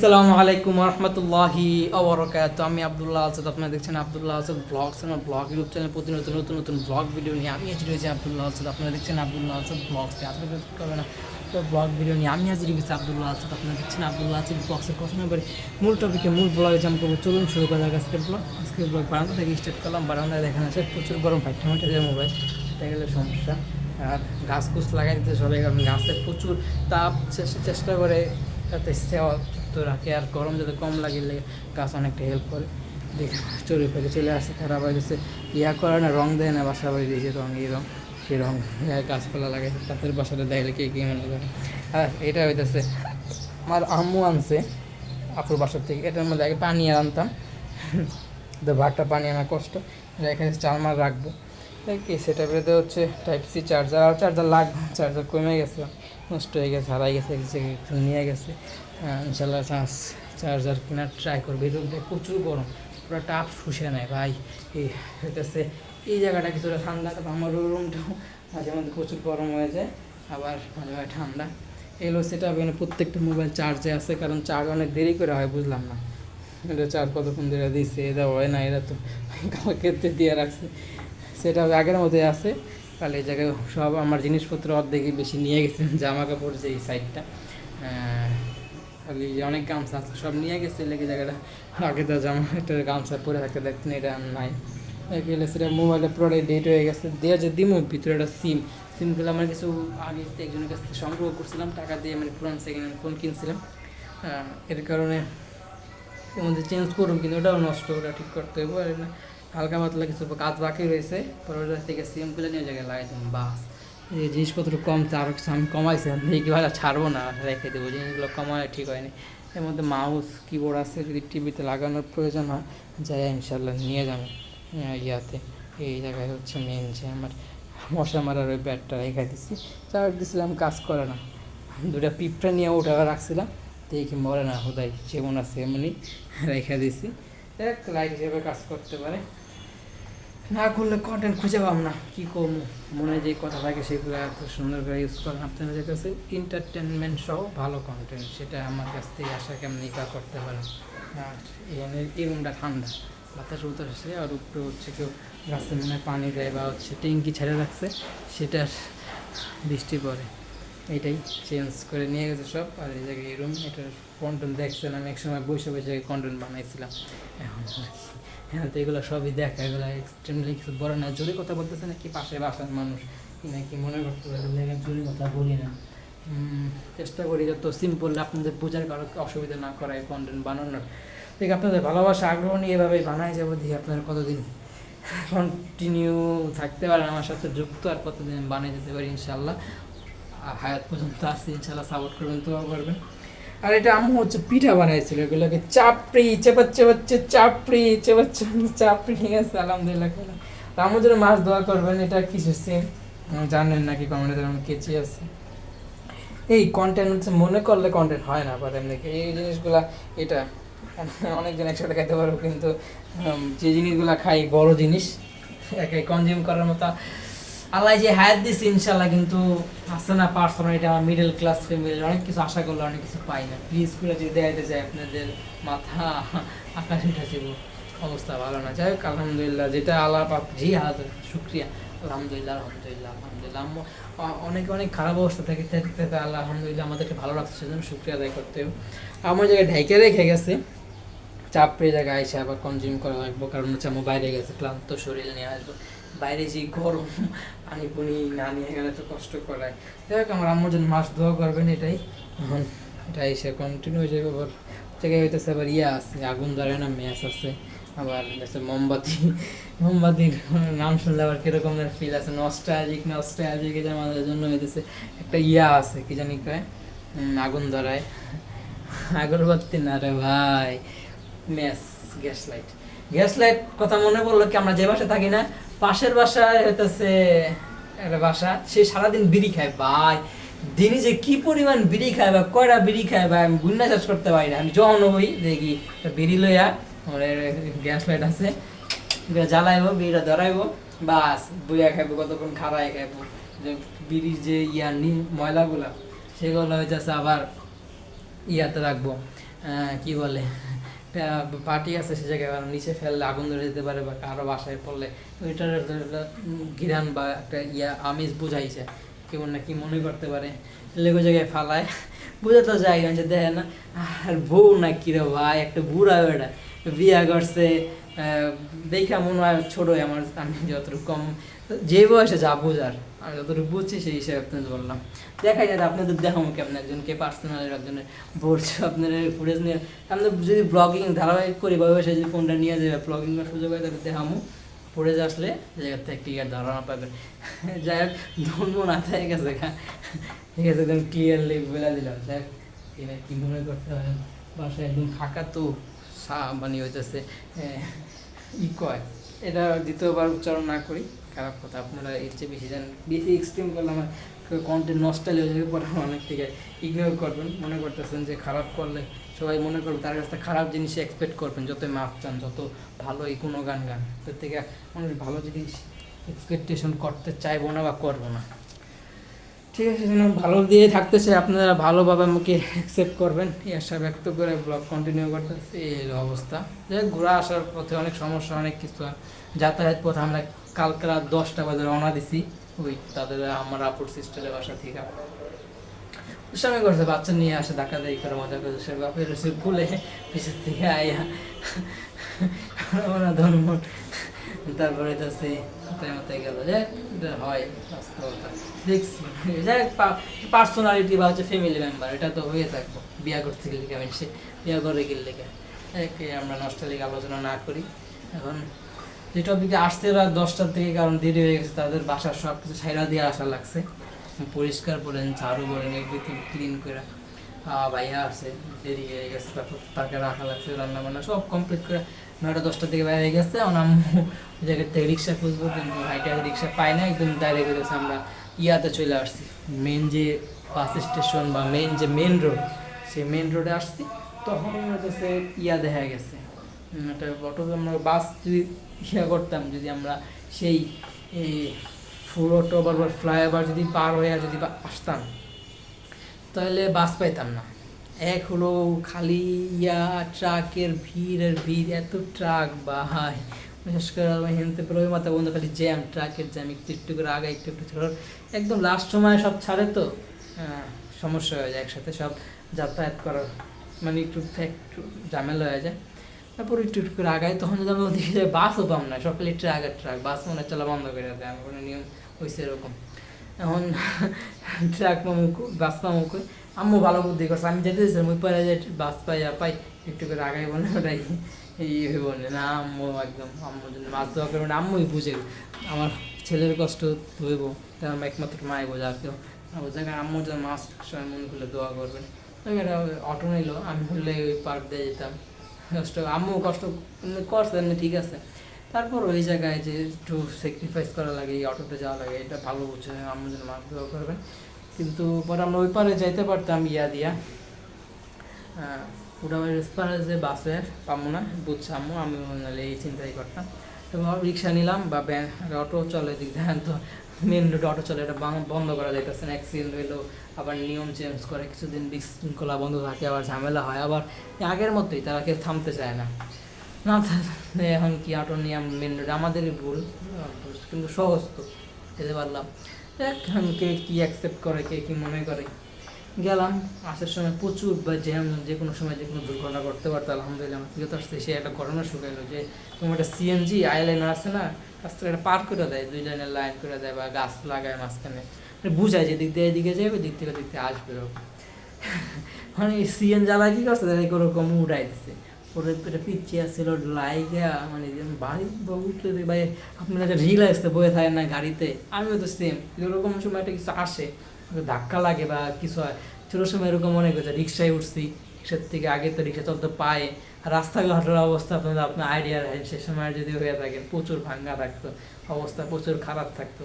আসসালামু আলাইকুম রহমতুল্লাহি ওবরাকাতুহু। আমি আব্দুল্লাহ আসাদ, আপনারা দেখছেন আব্দুল্লাহ আসাদ ব্লগস। আমার ব্লগ ইউটিউব চ্যানেল প্রতি নতুন নতুন নতুন ব্লগ ভিডিও নিয়ে আমি হাজির হয়েছি আব্দুল্লাহ আসাদ। আপনারা দেখছেন আব্দুল্লাহ আসাদ ব্লগস। আপনাদের করবে না তো ব্লগ ভিডিও নিয়ে আমি হাজির হয়েছি আব্দুল্লাহ আসাদ। আপনারা দেখছেন আব্দুল্লাহ আসাদ ব্লগসের কথা না বলে মূল টপিকে মূল ব্লগে জাম করবো। চলুন শুরু করা যাক আজকের ব্লগ। আজকের ব্লগ বারান্দা থেকে স্টার্ট করলাম। বারান্দায় দেখানো আছে প্রচুর গরম, 5 মিনিটে যায় মোবাইল, এটা গেলে সমস্যা। আর গাছ কুছ লাগাই দিতে সবাই, কারণ গাছের প্রচুর তাপ চেষ্টা করে যাতে তো রাখে, আর গরম যাতে কম লাগিলে গাছ অনেকটা হেল্প করে। দেখে চলে ফেলে চলে আসছে, খারাপ হয়ে গেছে। করে না, রং দেয় না, বাসা বাড়ি দিয়েছে রং, এই রং সেই রং গাছপালা লাগাই তাদের বাসাটা দেখলে কে কী মনে করে। আর এটা হইতেছে আমার আম্মু আনছে আপুর বাসার থেকে। এটার মধ্যে আগে পানি আনতাম, তো ভাতটা পানি আনা কষ্ট, এখানে 4 মাস রাখবো দেখি। সেটা বেরোতে হচ্ছে টাইপ সি চার্জার, আর চার্জার লাগবে, চার্জার কমে গেছে, নষ্ট হয়ে গেছে, হারাই গেছে, নিয়ে গেছে। ইনশাল্লাহ চার্জার কেনার ট্রাই করবো। এই রুমটা প্রচুর গরম, পুরো টাপ শুষে নেয় ভাই। এই হইতেছে এই জায়গাটা কিছুটা ঠান্ডা, তবে আমার রুমটাও মাঝে মধ্যে প্রচুর গরম হয়ে যায়, আবার মাঝে মাঝে ঠান্ডা। এলো সেটা এখানে প্রত্যেকটা মোবাইল চার্জে আছে, কারণ চার্জ অনেক দেরি করে হয়, বুঝলাম না এটা চার্জ কতক্ষণ ধরে দিচ্ছে। এটা হয় না, এরা তো কালকে দিয়ে রাখছে, সেটা আগের মধ্যে আছে। তাহলে এই জায়গায় সব আমার জিনিসপত্র অর্ধেকই বেশি নিয়ে গেছে, জামা কাপড় যে এই সাইডটা, খালি অনেক গামছা আছে সব নিয়ে গেছে। লেগে জায়গাটা আগে তো জামা একটা গামছা পরে থাকতে দেখতেন, এটা নাই। গেলে সেটা মোবাইলে পুরোটাই ডেট হয়ে গেছে, দেওয়া যে দিমো ভিতরে একটা সিমগুলো আমার কিছু আগে একজনের কাছ থেকে সংগ্রহ করছিলাম টাকা দিয়ে, মানে পুরান সেকেন্ড হ্যান্ড ফোন কিনছিলাম। এর কারণে এর মধ্যে চেঞ্জ করুন, কিন্তু ওটাও নষ্ট, ওটা ঠিক করতে হবে। আর হালকা পাতলা কিছু কাজ বাকি রয়েছে, পরে থেকে সিমগুলো নিয়ে জায়গায় লাগাই দেবো বাস। এই জিনিসপত্র কমছে, আরও কিছু আমি কমাইছি, দেখি ভালো ছাড়বো না, রেখে দেবো। জিনিসগুলো কমায় ঠিক হয়নি। এর মধ্যে মাউস কিবোর্ড আছে, যদি টিভিতে লাগানোর প্রয়োজন হয় যাই ইনশাল্লাহ নিয়ে যাবো ইয়াতে। এই জায়গায় হচ্ছে মেন যে আমার মশা মারার ওই ব্যাটটা রেখে দিচ্ছি, চার্জ দিয়েছিলাম, কাজ করে না। দুটা পিঁপড়া নিয়ে ওটা রাখছিলাম, দেখি মরে না, হুদাই যেমন আছে এমনি রেখে দিছি। এক লাইট হিসেবে কাজ করতে পারে, না করলে কন্টেন্ট খুঁজে পাব না, কী করবো। মনে যে কথা থাকে সেগুলো এত সুন্দর করে ইউজ করেন আপনাদের কাছে, এন্টারটেনমেন্ট সহ ভালো কন্টেন্ট, সেটা আমার কাছ থেকে আশা কেমনি করতে পারেন। আর এই রুমটা ঠান্ডা, বাতাস উতাস আসে, আর উপরে হচ্ছে কেউ গাছের মনে পানি দেয় বা হচ্ছে ট্যাঙ্কি ছেড়ে রাখছে, সেটার বৃষ্টি পড়ে, এইটাই চেঞ্জ করে নিয়ে গেছে সব। আর এই জায়গায় এই রুম, এটার কন্টেন্ট দেখছেন, আমি একসময় বসে বসে কন্টেন্ট বানাইছিলাম, এখন হ্যাঁ। তো এগুলো সবই দেখা, এগুলো এক্সট্রিমলি কিছু বড় না। জোরে কথা বলতেছে নাকি পাশে বাসার মানুষ নাকি মনে করতে পারে, জোরে কথা বলি না। চেষ্টা করি যত সিম্পল আপনাদের বোঝার কারো অসুবিধা না করায় কন্টেন্ট বানানোর। ঠিক আপনাদের ভালোবাসা আগ্রহ নিয়ে এভাবেই বানাই যাবো, দিয়ে আপনারা কতদিন কন্টিনিউ থাকতে পারেন আমার সাথে যুক্ত, আর কতদিন বানিয়ে যেতে পারি ইনশাল্লাহ। আর হায়াত পর্যন্ত আসছে, ইনশাল্লাহ সাপোর্ট করবেন, তো করবেন। আর এটা আম্মু হচ্ছে পিঠা বানাইছিল, এগুলোকে চাপড়ি চেপাচ্ছে চাপড়ি চাপড়ি, ঠিক আছে আলহামদুলিল্লাহ। তো আম্মুর জন্য মাছ দোয়া করবেন। এটা কিসের সিম জানেন নাকি কমেন্টের, আমি কেচি আছে। এই কন্টেন্ট হচ্ছে মনে করলে কন্টেন্ট হয় না, বাট এমনি এই জিনিসগুলা, এটা অনেকজন একসাথে খাইতে পারবো, কিন্তু যে জিনিসগুলা খাই বড় জিনিস একে কনজিউম করার মতো আল্লাহ যে হায়াত দিচ্ছে ইনশাল্লাহ, কিন্তু আসছে না পার্সোনাল। এটা আমার মিডল ক্লাস ফ্যামিলির, অনেক কিছু আশা করলে অনেক কিছু পাই না। প্লিজ করে যদি দেখাইতে চাই আপনাদের মাথা আকাশে ঠাচিব, অবস্থা ভালো না। যাই হোক আলহামদুলিল্লাহ, যেটা আল্লাহ পাক জি হাত শুক্রিয়া, আলহামদুলিল্লাহ আলহামদুলিল্লাহ আলহামদুলিল্লাহ। অনেক অনেক খারাপ অবস্থা থেকে আল্লাহ আলহামদুলিল্লাহ আমাদেরকে ভালো লাগছে, সেজন্য শুক্রিয়া আদায় করতে হবে। আমার জায়গায় ঢেকে রেখে গেছে, চাপড়ে জায়গায় এসে আবার কনজিউম করা লাগবো, কারণ হচ্ছে আমার বাইরে গেছে, ক্লান্ত শরীর নিয়ে আসবো, বাইরে যে গরম পানি পুনি না নিয়ে গেলে তো কষ্ট করায়। যাই হোক আমার আম্মুর জন্য মাছ দোয়া করবেন, এটাই এখন এটা এসে কন্টিনিউ হয়ে যাবে। আবার জায়গায় হইতেছে আবার আছে, আগুন ধরে না, ম্যাচ আছে, আবার হচ্ছে মোমবাতির নাম শুনলে আবার কীরকম ফিল আছে, নস্টালজিক এটা আমাদের জন্য হইতেছে একটা আছে, কি জানি কয়, আগুন ধরায় আগরবাতি না রে ভাই, ম্যাচ গ্যাস লাইট কথা মনে পড়লো কি, আমরা যে বাসায় থাকি না, পাশের বাসায় হইতেছে একটা বাসা, সে সারাদিন বিড়ি খায় ভাই। দিনে যে কি পরিমাণ বিড়ি খায় বা কয়টা বিড়ি খায় ভাই, আমি গুন্না চাষ করতে পারি না। আমি যখন হই দেখি বিড়ি লইয়া, আমার গ্যাস লাইট আছে, জ্বালাইবো, বিড়িটা ধরাইবো, বাস বইয়া খাইবো, কতক্ষণ খাড়াই খাইবো। যে বিড়ির যে ময়লাগুলা, সেগুলো হইতেছে আবার ইয়াতে রাখবো, কি বলে পার্টি আছে সে জায়গায় নিচে ফেললে আগুন ধরে যেতে পারে বা কারো বাসায় পড়লে ওইটার একটা ঘিরান বা একটা আমেজ বুঝাইছে কেমন না কি মনে করতে পারে লেগো জায়গায় ফালায় বুঝে তো যায় না যে দেখে না আর বউ না কি রে ভাই একটা বুড়া বেড়া বিয়া করছে দেখা মনে হয় ছোটোই আমার, আমি যতটুকু কম যে বয়সে যা বোঝার আমি যতটুকু বুঝছি সেই হিসেবে আপনাদের বললাম। দেখাই যাবে আপনাদের দেখাবো কেমন একজনকে পার্সোনাল একজনের বলছে আপনার ফুটেজ নিয়ে আমরা যদি ব্লগিং ধারাবাহিক করি বা সে যদি ফোনটা নিয়ে যাবে ব্লগিং করার সুযোগ হয় তাহলে দেখামো, ফুটেজ আসলে জায়গার থেকে ক্লিয়ার ধারণা পাবে। যাই হোক ধর্ম না থাকে গেছে ঠিক আছে একদম ক্লিয়ারলি বলে দিলাম। যাই হোক এবার কী মনে করতে হয় বাসায় একদম ফাঁকা তো মানে হইতেছে ই কয় এটা দ্বিতীয়বার উচ্চারণ না করি, খারাপ কথা আপনারা এর চেয়ে বেশি জানেন, বেশি এক্সট্রিম করলে আমার কন্টেন্ট নস্টাইল হয়ে যাবে, পরে অনেক থেকে ইগনোর করবেন, মনে করতেছেন যে খারাপ করলে সবাই মনে করবে তার কাছ থেকে খারাপ জিনিস এক্সপেক্ট করবেন, যতই মাপ চান যত ভালো এই কোনো গান তার থেকে মানুষ ভালো জিনিস এক্সপেকটেশন করতে চাইবো না বা করবো না। ঠিক আছে, যেন ভালো দিয়ে থাকতে চাই আপনারা ভালোভাবে আমাকে অ্যাকসেপ্ট করবেন এই আশা ব্যক্ত করে ব্লগ কন্টিনিউ করতেছি। এই অবস্থা যে ঘোরা আসার পথে অনেক সমস্যা অনেক কিছু, যাতায়াত পথে আমরা কালকে রাত 10টা বাজে রওনা দিছি ওই তাদের আমার আপুর সিস্টারের বাসা থেকে। স্বামী করছে বাচ্চা নিয়ে আসে ধাক্কা দেয় করে মজা করে সে বাপের সে খুলে পিছের থেকে আয়া ধর্ম তারপরে তো সেই মাথায় গেল যে হয় বাস্তবতা দেখছি যাই পার্সোনালিটি বা হচ্ছে ফ্যামিলি মেম্বার এটা তো হয়ে থাকবো, বিয়া করতে গেলে কেমন সে বিয়া করে গেলে আমরা নস্টালিক আলোচনা না করি। এখন যে টপিকে আসতে রাত 10টার থেকে কারণ দেরি হয়ে গেছে, তাদের বাসার সব কিছু ছাইরা দিয়ে আসা লাগছে, পরিষ্কার করেন ঝাড়ু করেন এভরিথিং ক্লিন করে ভাইয়া আসছে দেরি হয়ে গেছে, তারপর তাকে রাখা লাগছে রান্না বান্না সব কমপ্লিট করে 9টা-10টার দিকে বাইরে গেছে। এখন আম্মু জায়গার থেকে রিক্সা খুঁজবো কিন্তু ভাইটা রিক্সা পাই না, একদম ডাইরেক্ট গেছে আমরা ইয়াতে চলে আসছি মেন যে বাস স্টেশন বা মেন রোড সেই মেন রোডে আসছি। তখন হচ্ছে ইয়া দেখা গেছে একটা অটো, আমরা বাস যদি ইয়া করতাম যদি আমরা সেই ফুল অটো বা ফ্লাইওভার যদি পার হয়ে যদি আসতাম তাহলে বাস পাইতাম না। এক হলো খালি ট্রাকের ভিড় এত ট্রাক ভাই, বিশেষ করে হেনতে পরে ওই মাথা বন্ধ খালি জ্যাম, ট্রাকের জ্যাম, একটু করে আগে একটু ছাড়ার একদম লাস্ট সময় সব ছাড়ে তো সমস্যা হয়ে যায় একসাথে সব যাতায়াত করার, মানে একটু ঝামেলা হয়ে যায়। তারপর একটু করে আগায় তখন যদি আমরা ওদিকে যাই বাসও পাম না, সকালে ট্রাক বাস মনে চলা বন্ধ করে দেয়, আমার কোনো নিয়ম হয়েছে এরকম। এখন ট্রাক মামুক বাস মামুক আম্মু ভালো বুদ্ধি করছে, আমি যেতে দিয়েছিলাম ওই পরে যে বাস পাই একটু করে আগাই বলে ওটাই এই বলে না আম্মু একদম আম্মুর জন্য মাছ দেওয়া করবে না, আম্মুই বুঝে আমার ছেলের কষ্ট ধুইব তাই আমার একমাত্র মায় বোঝা আর কেউ ওই জায়গায় আম্মুর জন্য মাছ সময় মনে করলে দোয়া করবেন। এটা অটো নিল, আমি হলে ওই পার্ক দিয়ে যেতাম, কষ্ট আম্মু কষ্ট করছে এমনি ঠিক আছে, তারপর ওই জায়গায় যে একটু স্যাক্রিফাইস করা লাগে এই অটোতে যাওয়া লাগে এটা ভালো বুঝছে আম্মু যেন মাছ দেওয়া করবেন। কিন্তু পরে আমরা ওই পারে যাইতে পারতাম ইয়া দিয়া ফুটাবাড়ির পারে যে বাসে পাবো না বুঝছে আম্মু, আমি নাহলে এই চিন্তাই করতাম। এবং রিক্সা নিলাম বা ব্যান অটো চলে দিক দেখেন তো মেন রোডে অটো চলে এটা বন্ধ করা যাইতেছে না, অ্যাক্সিডেন্ট হইলেও আবার নিয়ম চেঞ্জ করে কিছুদিন বিশৃঙ্খলা বন্ধ থাকে আবার ঝামেলা হয় আবার আগের মতোই তারা কেউ থামতে চায় না। না এখন কি অটো নিয়ে মেন রোডে আমাদেরই ভুল কিন্তু সহজ তো যেতে পারলাম। এখন কে কী অ্যাকসেপ্ট করে কে কী মনে করে গেলাম। আসার সময় প্রচুর বা যে কোনো সময় যে কোনো দুর্ঘটনা করতে পারতো, আলহামদুলিল্লাহ আমার ফিরত আসতে সে একটা ঘটনা শুকাইলো যে তোমার একটা সিএনজি আইলাইনার আছে না রাস্তা একটা পার করে দেয় 2 লাইনের লাইন করে দেয় বা গাছ লাগায় মাঝখানে বুঝায় যে দিক দিয়ে এদিকে যাবে দিক থেকে আসবে এরকম মানে সিএন জ্বালা কি করছে তাদের ওরকম উড়াই দিচ্ছে ওর একটা পিছিয়ে আসছিল লাইগা মানে বাড়ি উঠলে ভাই আপনারা যে রিল আসতে বয়ে থাকে না গাড়িতে, আমিও তো সেম এরকম সময় একটা কিছু আসে ধাক্কা লাগে বা কিছু হয়, ছোটো সময় এরকম মনে করছে রিক্সায় উঠছি রিক্সার থেকে আগে তো রিক্সা চলতে পায়ে রাস্তাঘাটের অবস্থা আপনার আইডিয়া রাখেন সে সময় যদি হয়ে থাকেন প্রচুর ভাঙ্গা থাকতো অবস্থা প্রচুর খারাপ থাকতো,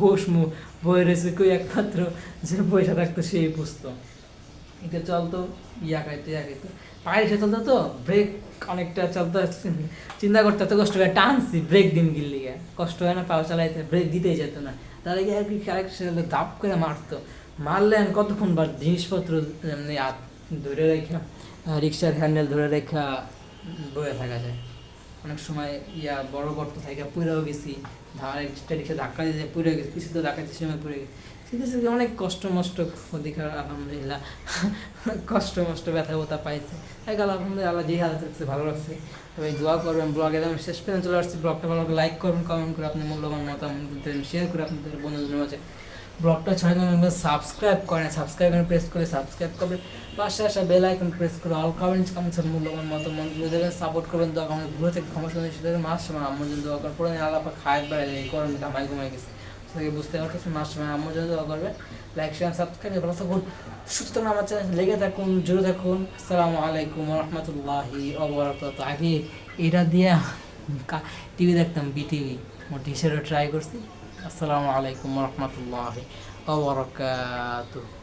বসমু বয়ে রয়েছে কই একমাত্র যে পয়সা থাকতো সেই বুঝতো এটা চলতো খাইতো পায়ে রিক্সা চলতো তো ব্রেক অনেকটা চলতো চিন্তা করতে এত কষ্ট করে টানছি ব্রেক দিন গিল্লি কষ্ট হয় না পাও চালাইতে ব্রেক দিতেই যেত না, তাহলে কি আর কি দাপ করে মারতো মারলেন কতক্ষণ বার জিনিসপত্র এমনি ধরে রেখে রিক্সার হ্যান্ডেল ধরে রেখা বয়ে থাকা যায়। অনেক সময় বড় গর্ত থেকে পুড়েও গেছি, একটা রিক্সা ধাক্কা দিয়ে পুড়ে গেছি, কিছু তো ধাক্কা দিয়ে সময় পুড়ে গেছি। কিন্তু অনেক কষ্ট মষ্ট অধিকার আলহামদুলিল্লাহ কষ্ট মষ্ট ব্যথা ব্যথা পাইছে, তাই আলহামদুলিল্লাহ আল্লাহ যে হাল থাকছে ভালো রাখছে। তবে দোয়া করবেন। ব্লগ একদম শেষ পর্যন্ত চলে আসছি। ব্লগটা ভালো লাইক করবেন, কমেন্ট করে আপনি মূল্যবান মতামত শেয়ার করে আপনাদের বন্ধুদের মাঝে। ব্লগটা ছয় সাবস্ক্রাইব করেন, সাবস্ক্রাইব প্রেস করে সাবস্ক্রাইব করবেন, পাশে আসা বেল আইকন প্রেস করে অল কমেন্টস মূল্যবান মতামত দেবেন, সাপোর্ট করবেন। দোয়া করেন ভুলে থেকে ক্ষমা শুনে সেটা মাস সময় আম্মুর জন্য দোয়া করেন। পরে আল্লাহ পাক খায় বেড়ে যায়, গরমে ঘামাই ঘুমাই গেছে, সেটাকে বুঝতে পারতেছি। মাস সময় আম্মুর জন্য দোয়া করবেন। লাইক শেয়ার সাবস্ক্রাইব ভালো থাকুন, সুস্থ থাকুন, আমার চ্যানেল লেগে থাকুন, জুড়ে থাকুন। আসসালামু আলাইকুম রহমতুল্লাহি ওয়া আগে এটা দিয়ে টিভি দেখতাম, বিটিভি, মোটি সেটা ট্রাই করছি। আসসালামু আলাইকুম রহমতুল্লাহি ওয়া বারাকাতুহু।